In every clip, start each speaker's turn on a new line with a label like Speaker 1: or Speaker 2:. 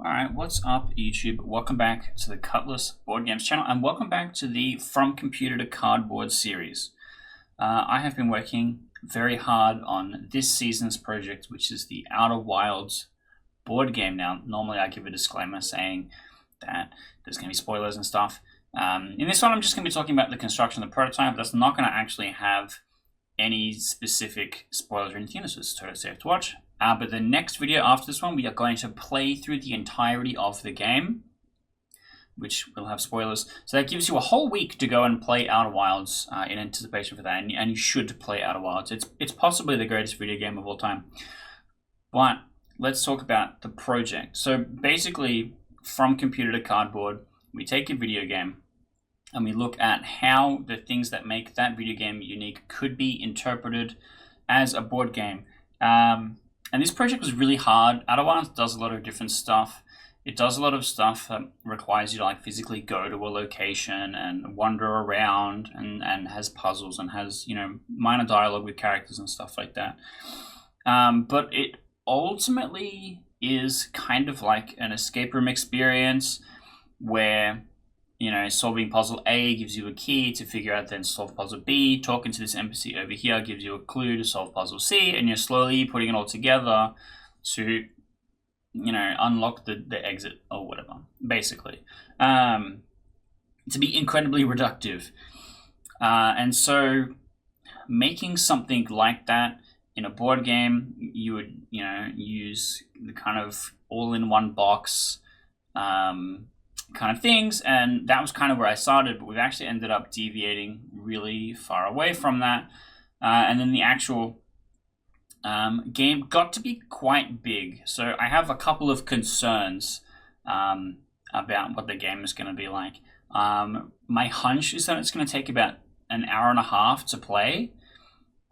Speaker 1: Alright, what's up YouTube? Welcome back to the Cutlass Board Games channel and welcome back to the From Computer to Cardboard series. I have been working very hard on this season's project, which is the Outer Wilds board game. Now, normally I give a disclaimer saying that there's going to be spoilers and stuff. In this one, I'm just going to be talking about the construction of the prototype. That's not going to actually have any specific spoilers or anything. This is totally safe to watch. But the next video after this one, we are going to play through the entirety of the game, which will have spoilers. So that gives you a whole week to go and play Outer Wilds in anticipation for that, and you should play Outer Wilds. It's possibly the greatest video game of all time. But let's talk about the project. So basically, from computer to cardboard, we take a video game and we look at how the things that make that video game unique could be interpreted as a board game. And this project was really hard. Outer Wilds does a lot of different stuff. It does a lot of stuff that requires you to physically go to a location and wander around and has puzzles and has, minor dialogue with characters and stuff like that. But it ultimately is kind of like an escape room experience where, solving puzzle A gives you a key to figure out then solve puzzle B. Talking to this NPC over here gives you a clue to solve puzzle C, and you're slowly putting it all together to, unlock the exit or whatever, basically. To be incredibly reductive. And so making something like that in a board game, you would, use the kind of all-in-one box kind of things, and that was kind of where I started, but we've actually ended up deviating really far away from that. And then the actual game got to be quite big. So I have a couple of concerns about what the game is going to be like. My hunch is that it's going to take about an hour and a half to play,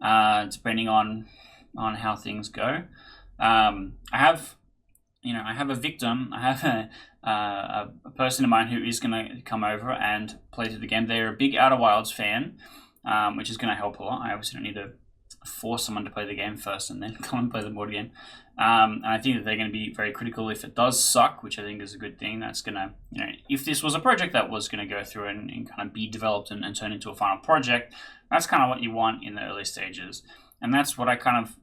Speaker 1: depending on how things go. I have a victim. I have a person in mind who is going to come over and play through the game. They're a big Outer Wilds fan, which is going to help a lot. I obviously don't need to force someone to play the game first and then come and play the board game. And I think that they're going to be very critical if it does suck, which I think is a good thing. That's going to, if this was a project that was going to go through and kind of be developed and turn into a final project, that's kind of what you want in the early stages. And that's what I kind of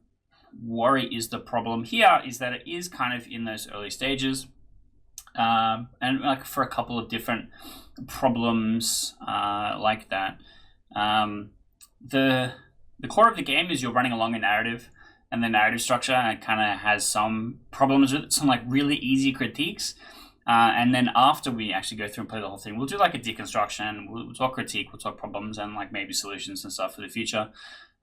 Speaker 1: worry is the problem here, is that it is kind of in those early stages. And for a couple of different problems like that. The core of the game is you're running along a narrative, and the narrative structure kind of has some problems with it, some really easy critiques. And then after we actually go through and play the whole thing, we'll do a deconstruction, we'll talk critique, we'll talk problems and maybe solutions and stuff for the future.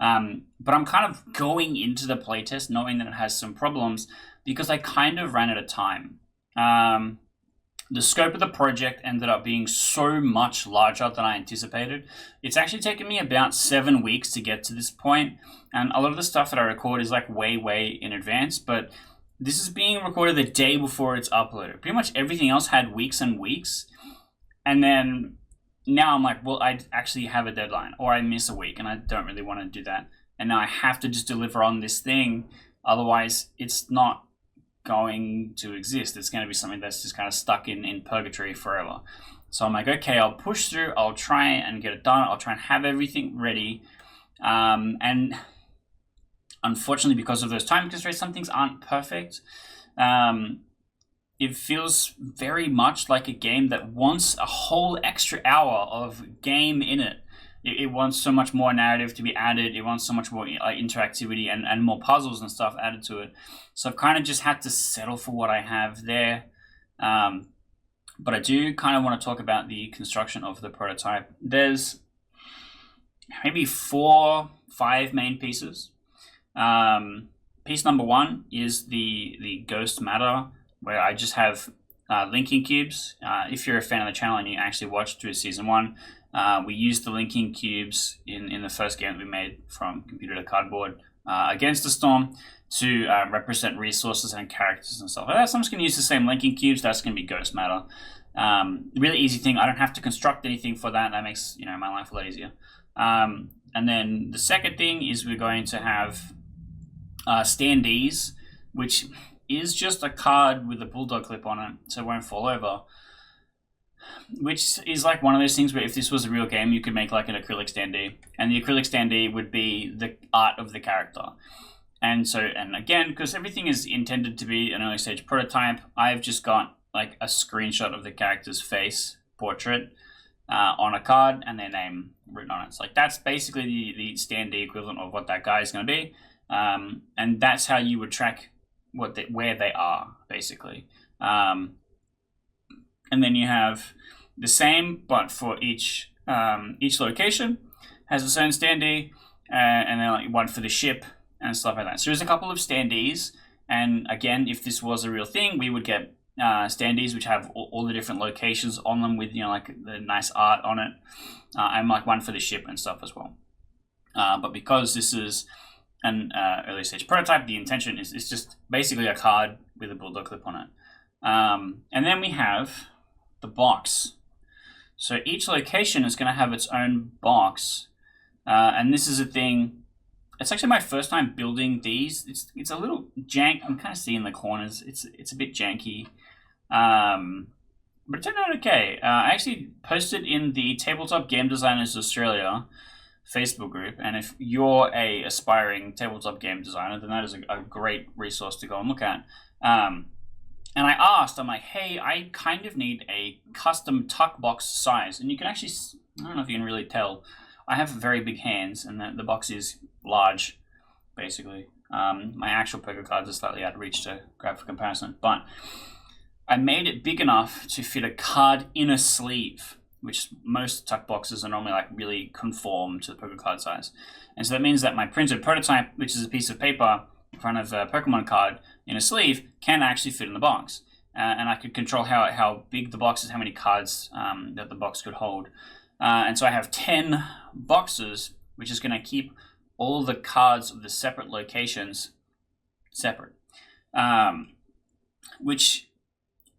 Speaker 1: But I'm kind of going into the playtest knowing that it has some problems because I kind of ran out of time. The scope of the project ended up being so much larger than I anticipated. It's actually taken me about 7 weeks to get to this point, and a lot of the stuff that I record is way in advance, but this is being recorded the day before it's uploaded. Pretty much everything else had weeks and weeks, and then now I'm well, I actually have a deadline, or I miss a week, and I don't really want to do that, and now I have to just deliver on this thing, otherwise it's not going to exist. It's going to be something that's just kind of stuck in purgatory forever. So I'm okay, I'll push through, I'll try and get it done, I'll try and have everything ready. And unfortunately, because of those time constraints, some things aren't perfect. It feels very much like a game that wants a whole extra hour of game in it. It wants so much more narrative to be added. It wants so much more interactivity and more puzzles and stuff added to it. So I've kind of just had to settle for what I have there. But I do kind of want to talk about the construction of the prototype. There's maybe 4-5 main pieces. Piece number 1 is the ghost matter, where I just have linking cubes. If you're a fan of the channel and you actually watched through season 1, we used the linking cubes in the first game that we made from computer to cardboard against the storm to represent resources and characters and stuff like that. So I'm just going to use the same linking cubes. That's going to be ghost matter. Really easy thing. I don't have to construct anything for that. That makes my life a lot easier. And then the second thing is we're going to have standees, which is just a card with a bulldog clip on it, so it won't fall over. Which is like one of those things where if this was a real game, you could make like an acrylic standee, and the acrylic standee would be the art of the character. And so, and again, because everything is intended to be an early stage prototype, I've just got like a screenshot of the character's face portrait on a card and their name written on it. So like that's basically the standee equivalent of what that guy is going to be, and that's how you would track where they are basically. And then you have the same, but for each location has its own standee, and then like one for the ship and stuff like that. So there's a couple of standees, and again, if this was a real thing, we would get standees which have all the different locations on them with, you know, like the nice art on it, and like one for the ship and stuff as well. But because this is an early stage prototype, the intention is just basically a card with a bulldog clip on it. And then we have the box. So each location is going to have its own box, and this is a thing. It's actually my first time building these. It's a little jank. I'm kind of seeing the corners. It's a bit janky, but it turned out okay. I actually posted in the Tabletop Game Designers Australia Facebook group, and if you're a aspiring tabletop game designer, then that is a great resource to go and look at. And I asked, I'm like, hey, I kind of need a custom tuck box size, and you can actually, I don't know if you can really tell, I have very big hands, and the box is large, basically. My actual poker cards are slightly out of reach to grab for comparison, but I made it big enough to fit a card in a sleeve, which most tuck boxes are normally like really conform to the poker card size. And so that means that my printed prototype, which is a piece of paper in front of a Pokemon card in a sleeve, can actually fit in the box. And I could control how big the box is, how many cards that the box could hold. And so I have 10 boxes, which is going to keep all the cards of the separate locations separate, which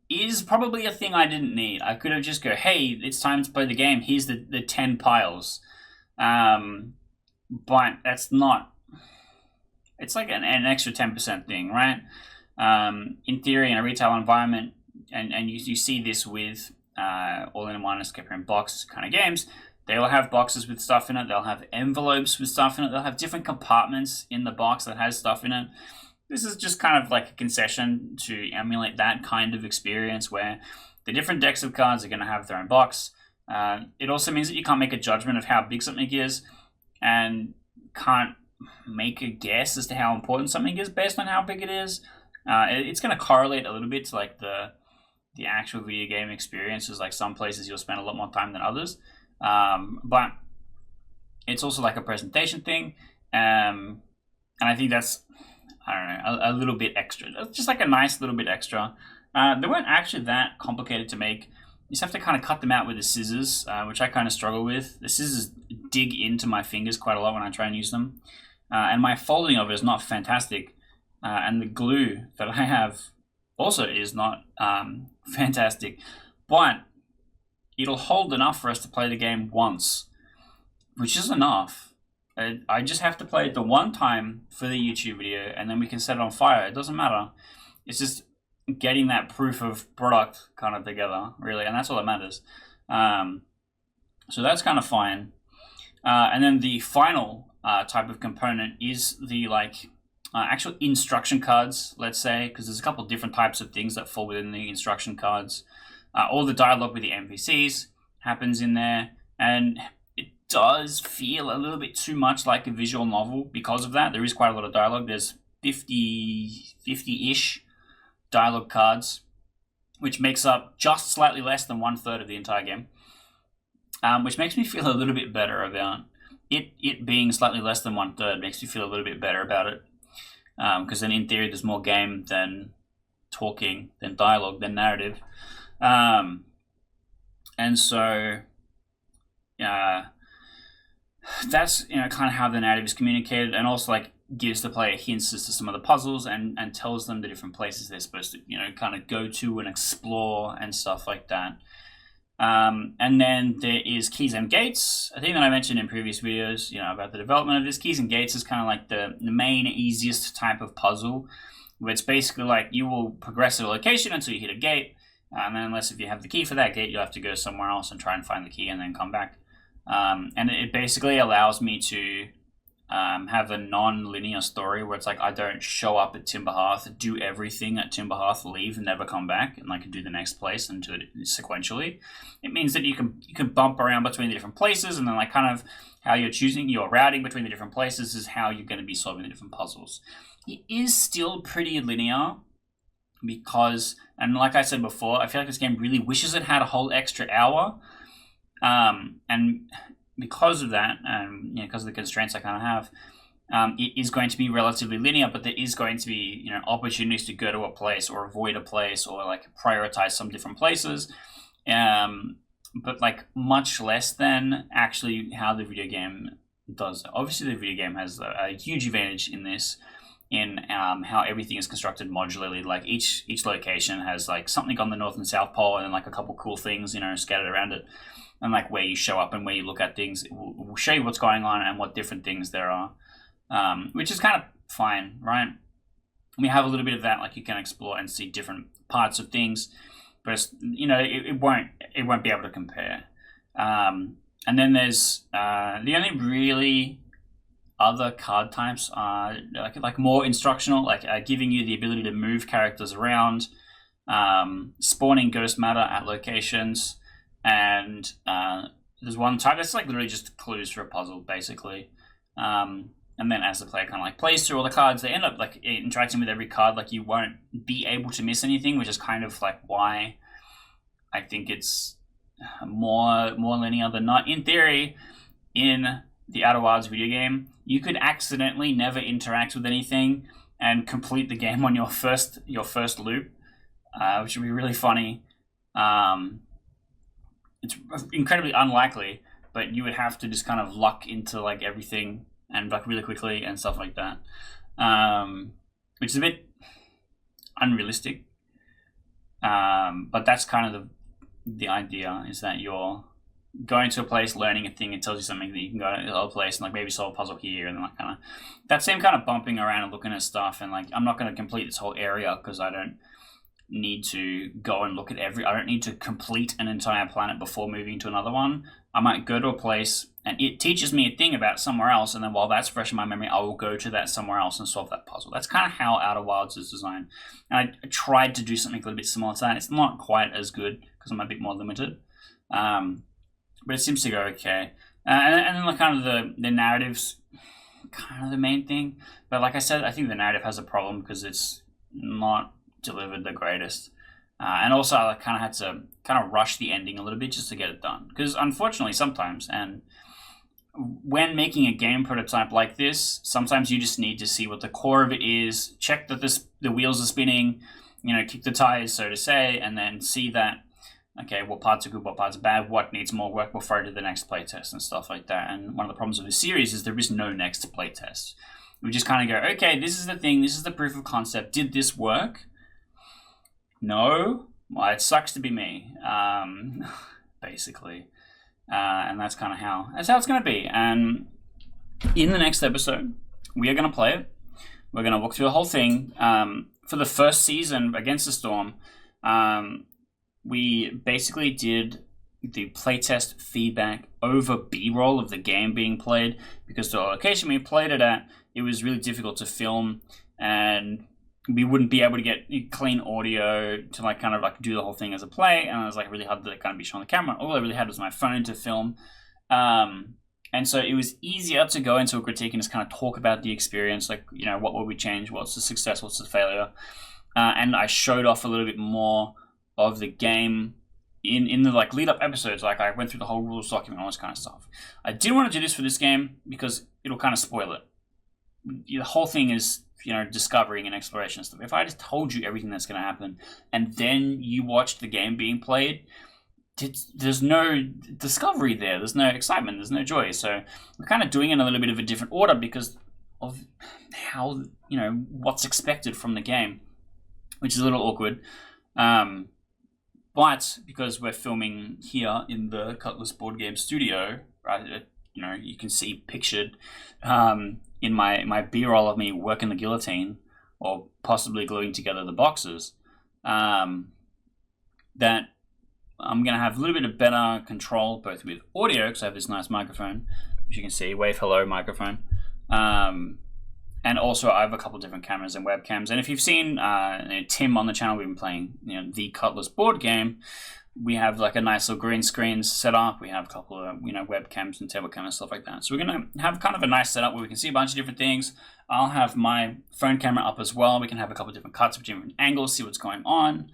Speaker 1: is probably a thing I didn't need. I could have just go, hey, it's time to play the game. Here's the 10 piles. But that's not, it's like an extra 10% thing, right? In theory, in a retail environment, and you see this with all-in-one escape room box kind of games, they'll have boxes with stuff in it. They'll have envelopes with stuff in it. They'll have different compartments in the box that has stuff in it. This is just kind of like a concession to emulate that kind of experience where the different decks of cards are going to have their own box. It also means that you can't make a judgment of how big something is and can't make a guess as to how important something is based on how big it is. It's going to correlate a little bit to like the actual video game experiences. Like some places you'll spend a lot more time than others. But it's also like a presentation thing. And I think that's, I don't know, a little bit extra. Just like a nice little bit extra. They weren't actually that complicated to make. You just have to kind of cut them out with the scissors, which I kind of struggle with. The scissors dig into my fingers quite a lot when I try and use them. And my folding of it is not fantastic. And the glue that I have also is not fantastic. But it'll hold enough for us to play the game once, which is enough. I just have to play it the one time for the YouTube video, and then we can set it on fire. It doesn't matter. It's just getting that proof of product kind of together, really, and that's all that matters. So that's kind of fine. And then the final type of component is the actual instruction cards, let's say, because there's a couple of different types of things that fall within the instruction cards. All the dialogue with the NPCs happens in there, and it does feel a little bit too much like a visual novel because of that. There is quite a lot of dialogue. There's 50-ish dialogue cards, which makes up just slightly less than 1/3 of the entire game, which makes me feel a little bit better about it being slightly less than 1/3 makes me feel a little bit better about it, because then in theory there's more game than talking, than dialogue, than narrative. And so that's kind of how the narrative is communicated, and also like gives the player hints as to some of the puzzles and tells them the different places they're supposed to kind of go to and explore and stuff like that. And then there is keys and gates. I think that I mentioned in previous videos about the development of this. Keys and gates is kind of like the main easiest type of puzzle where it's basically like you will progress at a location until you hit a gate, and then unless if you have the key for that gate, you'll have to go somewhere else and try and find the key and then come back. And it basically allows me to have a non-linear story where it's like I don't show up at Timberhearth, do everything at Timberhearth, leave and never come back, and like do the next place and do it sequentially. It means that you can bump around between the different places, and then like kind of how you're choosing your routing between the different places is how you're going to be solving the different puzzles. It is still pretty linear because, and like I said before, I feel like this game really wishes it had a whole extra hour, and because of that, and because of the constraints I kind of have, it is going to be relatively linear, but there is going to be opportunities to go to a place or avoid a place or like prioritize some different places, but like much less than actually how the video game does. Obviously, the video game has a huge advantage in this, in how everything is constructed modularly. Like each location has like something on the north and south pole, and then like a couple cool things scattered around it. And like where you show up and where you look at things, it will show you what's going on and what different things there are, which is kind of fine, right? We have a little bit of that, like you can explore and see different parts of things, but it's, it won't be able to compare. And then there's the only really other card types are like more instructional, like giving you the ability to move characters around, spawning ghost matter at locations. And there's one type that's like literally just clues for a puzzle, basically. And then as the player kind of like plays through all the cards, they end up like interacting with every card. Like you won't be able to miss anything, which is kind of like why I think it's more linear than not. In theory, in the Outer Wilds video game, you could accidentally never interact with anything and complete the game on your first loop, which would be really funny. It's incredibly unlikely, but you would have to just kind of luck into like everything and like really quickly and stuff like that, which is a bit unrealistic. But that's kind of the idea, is that you're going to a place, learning a thing, it tells you something that you can go to another place and like maybe solve a puzzle here, and then like kind of that same kind of bumping around and looking at stuff. And like I'm not going to complete this whole area because I don't need to go and look at I don't need to complete an entire planet before moving to another one. I might go to a place and it teaches me a thing about somewhere else, and then while that's fresh in my memory, I will go to that somewhere else and solve that puzzle. That's kind of how Outer Wilds is designed. And I tried to do something a little bit similar to that. It's not quite as good because I'm a bit more limited, but it seems to go okay. And then like kind of the narrative's kind of the main thing. But like I said, I think the narrative has a problem because it's not delivered the greatest, and also I kind of had to kind of rush the ending a little bit just to get it done, because unfortunately sometimes, and when making a game prototype like this, sometimes you just need to see what the core of it is, check that the wheels are spinning, kick the tires, so to say, and then see that, okay, what parts are good, what parts are bad, what needs more work before I do the next playtest and stuff like that. And one of the problems of this series is there is no next playtest. We just kind of go, okay, this is the thing, this is the proof of concept, did this work? No, well, it sucks to be me, basically, and that's kind of how it's going to be. And in the next episode, we are going to play it. We're going to walk through the whole thing. For the first season, Against the Storm, we basically did the playtest feedback over B-roll of the game being played, because the location we played it at, it was really difficult to film, and we wouldn't be able to get clean audio to like kind of like do the whole thing as a play, and it was like really hard to kind of be shown on the camera. All I really had was my phone to film, and so it was easier to go into a critique and just kind of talk about the experience, like what would we change, what's the success, what's the failure, and I showed off a little bit more of the game in the like lead up episodes. Like I went through the whole rules document, all this kind of stuff. I didn't want to do this for this game because it'll kind of spoil it. The whole thing is discovering and exploration stuff. If I just told you everything that's going to happen and then you watched the game being played, there's no discovery there. There's no excitement. There's no joy. So we're kind of doing it in a little bit of a different order because of how, what's expected from the game, which is a little awkward. But because we're filming here in the Cutlass Board Game Studio, right, you can see pictured in my B-roll of me working the guillotine, or possibly gluing together the boxes, that I'm going to have a little bit of better control both with audio, because I have this nice microphone, which you can see, Wave Hello microphone. And also I have a couple different cameras and webcams. And if you've seen Tim on the channel, we've been playing the Cutlass board game. We have like a nice little green screen set up. We have a couple of webcams and table cam and stuff like that. So we're going to have kind of a nice setup where we can see a bunch of different things. I'll have my phone camera up as well. We can have a couple of different cuts of different angles, see what's going on.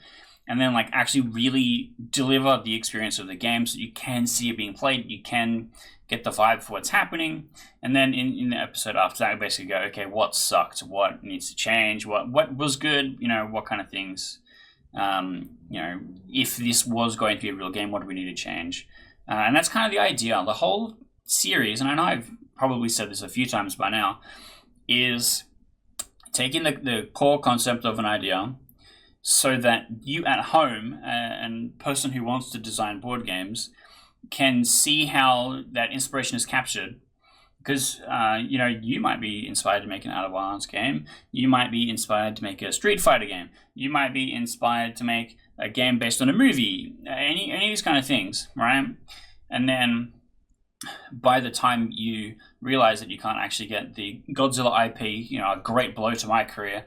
Speaker 1: And then like actually really deliver the experience of the game so you can see it being played. You can get the vibe for what's happening. And then in the episode after that, I basically go, okay, what sucked? What needs to change? What was good? What kind of things, if this was going to be a real game, what do we need to change? And that's kind of the idea. The whole series, and I know I've probably said this a few times by now, is taking the core concept of an idea so that you at home and person who wants to design board games can see how that inspiration is captured. Because, you might be inspired to make an Outer Wilds game. You might be inspired to make a Street Fighter game. You might be inspired to make a game based on a movie. Any of these kind of things, right? And then by the time you realize that you can't actually get the Godzilla IP, a great blow to my career,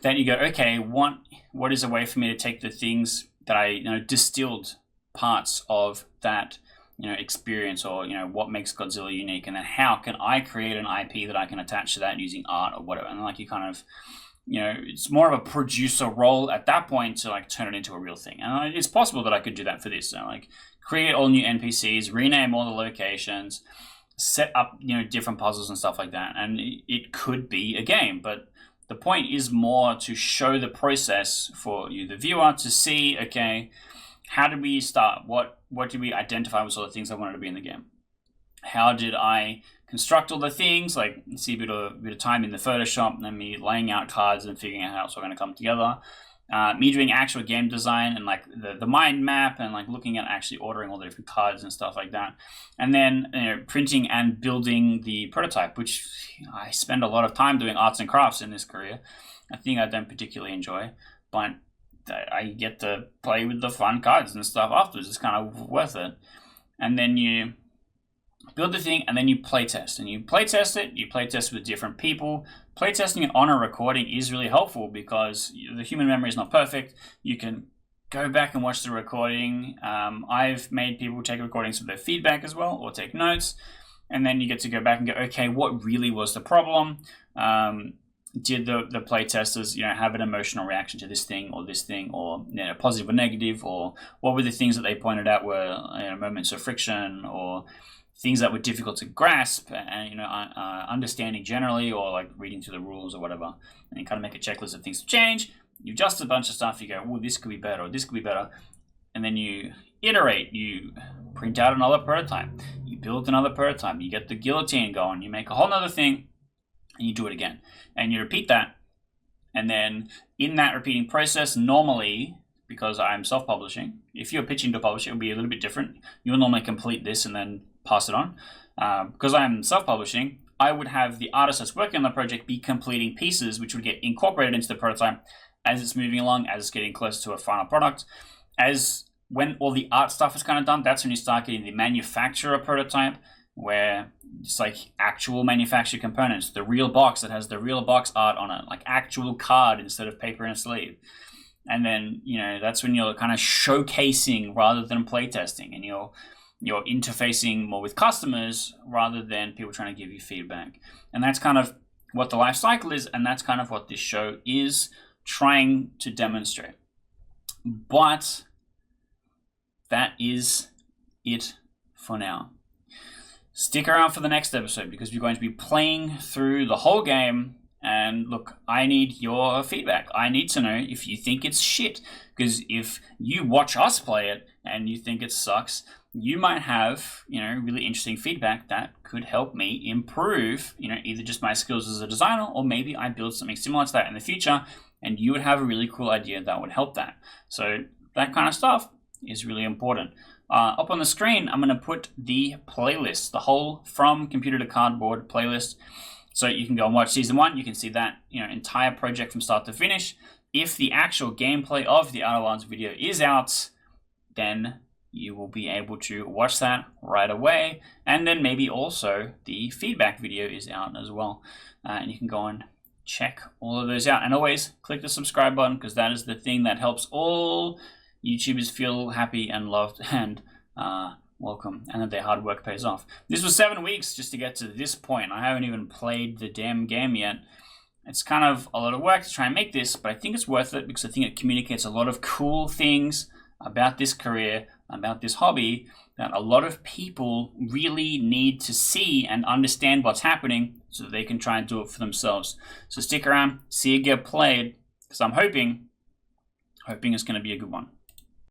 Speaker 1: then you go, okay, what is a way for me to take the things that I distilled parts of that experience, or what makes Godzilla unique, and then how can I create an IP that I can attach to that using art or whatever. And like you kind of it's more of a producer role at that point to like turn it into a real thing. And it's possible that I could do that for this. So like create all new NPCs, rename all the locations, set up different puzzles and stuff like that, and it could be a game. But the point is more to show the process for you, the viewer, to see, okay, how did we start? What did we identify was all the things I wanted to be in the game? How did I construct all the things? Like, see a bit of time in the Photoshop, and then me laying out cards and figuring out how it's all going to come together. Me doing actual game design and like the mind map, and like looking at actually ordering all the different cards and stuff like that. And then printing and building the prototype, which I spend a lot of time doing arts and crafts in this career. A thing I don't particularly enjoy, but I get to play with the fun cards and stuff afterwards. It's kind of worth it. And then you build the thing, and then you play test. And you play test it, you play test with different people. Play testing it on a recording is really helpful because the human memory is not perfect. You can go back and watch the recording. I've made people take recordings for their feedback as well, or take notes. And then you get to go back and go, okay, what really was the problem? Did the play testers, have an emotional reaction to this thing, or positive or negative, or what were the things that they pointed out were moments of friction, or things that were difficult to grasp, and understanding generally, or like reading through the rules or whatever, and you kind of make a checklist of things to change. You adjust a bunch of stuff. You go, oh, this could be better, or this could be better, and then you iterate. You print out another prototype. You build another prototype. You get the guillotine going. You make a whole nother thing. And you do it again, and you repeat that. And then in that repeating process, normally, because I'm self-publishing, if you're pitching to a publisher, it'll be a little bit different. You'll normally complete this and then pass it on. Because I'm self-publishing, I would have the artist that's working on the project be completing pieces which would get incorporated into the prototype as it's moving along, as it's getting close to a final product. When all the art stuff is kind of done, that's when you start getting the manufacturer prototype, where it's like actual manufactured components, the real box that has the real box art on it, like actual card instead of paper in a sleeve. And then, that's when you're kind of showcasing rather than playtesting, and you're interfacing more with customers rather than people trying to give you feedback. And that's kind of what the life cycle is, and that's kind of what this show is trying to demonstrate. But that is it for now. Stick around for the next episode, because we're going to be playing through the whole game. And look, I need your feedback. I need to know if you think it's shit. Because if you watch us play it and you think it sucks, you might have, really interesting feedback that could help me improve, either just my skills as a designer, or maybe I build something similar to that in the future, and you would have a really cool idea that would help that. So that kind of stuff is really important. Up on the screen, I'm going to put the playlist, the whole From Computer to Cardboard playlist. So you can go and watch season 1. You can see that entire project from start to finish. If the actual gameplay of the Outer Wilds video is out, then you will be able to watch that right away. And then maybe also the feedback video is out as well. And you can go and check all of those out. And always click the subscribe button, because that is the thing that helps all YouTubers feel happy and loved and welcome, and that their hard work pays off. This was 7 weeks just to get to this point. I haven't even played the damn game yet. It's kind of a lot of work to try and make this, but I think it's worth it because I think it communicates a lot of cool things about this career, about this hobby, that a lot of people really need to see and understand what's happening so that they can try and do it for themselves. So stick around, see it get played, because I'm hoping it's going to be a good one.